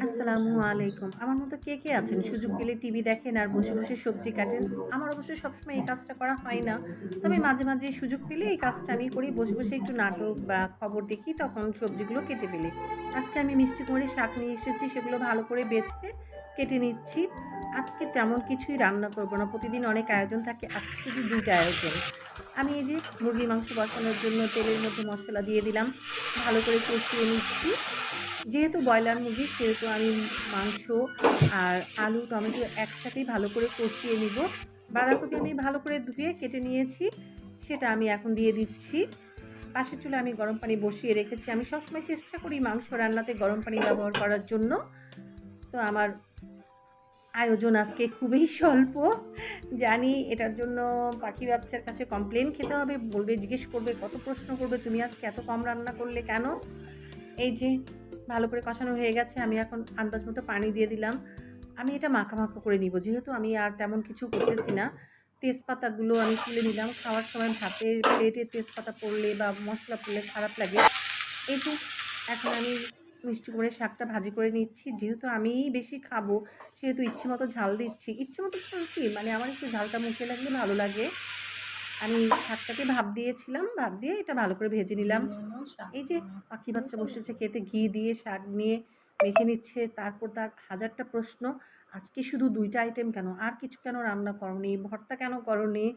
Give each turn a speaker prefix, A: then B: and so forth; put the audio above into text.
A: আসসালামু আলাইকুম। আমার মতো কে আছেন সুযোগ পেলে টিভি দেখেন আর বসে, বসে সবজি কাটেন? আমার অবশ্য সবসময় এই কাজটা করা হয় না। তবে মাঝে সুযোগ পেলে এই কাজটা আমি করি। বসে, বসে একটু নাটক বা খবর দেখি তখন সবজিগুলো কেটে ফেলি। আজকে আমি মিষ্টি কুমড়োর শাক নিয়ে এসেছি সেগুলো ভালো করে বেছে কেটে নিচ্ছি। আজকে তেমন কিছুই রান্না করব না। প্রতিদিন অনেক আয়োজন থাকে। আজকে শুধু ২ টা আয়োজন। আমি এই যে মুরগির মাংস বসানোর জন্য তেলের মধ্যে মসলা দিয়ে দিলাম। ভালো করে কষিয়ে নিচ্ছি। যেহেতু ব্রয়লার মুরগি সেহেতু আমি মাংস আর আলু, টমেটো একসাথেই ভালো করে কষিয়ে নিব। বাঁধাকপি আমি ভালো করে ধুয়ে কেটে নিয়েছি। সেটা আমি এখন দিয়ে দিচ্ছি। পাশের চুলায় আমি গরম পানি বসিয়ে রেখেছি। আমি সবসময় চেষ্টা করি মাংস রান্নাতে গরম পানি ব্যবহার করার জন্য। তো আমার আয়োজন আজকে খুবই স্বল্প। জানি এটার জন্য পাখি বাচ্চার কাছে কমপ্লেন খেতে হবে। বলবে, জিজ্ঞেস করবে, কত প্রশ্ন করবে, "তুমি আজকে এত কম রান্না করলে কেন?" এই যে ভালো করে কষানো হয়ে গেছে। আমি এখন আন্দাজ মতো পানি দিয়ে দিলাম। আমি এটা মাখা করে নিব। যেহেতু আমি আর তেমন কিছু করতেছি না। তেজপাতাগুলো আমি তুলে নিলাম। খাওয়ার সময় ভাতের প্লেটে তেজপাতা পড়লে বা মসলা পড়লে খারাপ লাগে। এই যে এখন আমি মিষ্টি কুমড়োর শাকটা ভাজি করে নিচ্ছি। যেহেতু আমিই বেশি খাবো, সেহেতু ইচ্ছেমতো ঝাল দিচ্ছি। ইচ্ছেমতো বলতে কি মানে আমার একটু ঝালটা মুখে লাগলে ভালো লাগে। আমি শাকটাকে ভাপ দিয়েছিলাম। ভাপ দিয়ে এটা ভালো করে ভেজে নিলাম। এই যে পাখি বাচ্চা বসেছে খেতে, ঘি দিয়ে শাক নিয়ে মেখে নিচ্ছে। তারপর তার হাজারটা প্রশ্ন, "আজকে শুধু ২ টা আইটেম কেন? আর কিছু কেন রান্না করোনি? ভর্তা কেন করোনি?"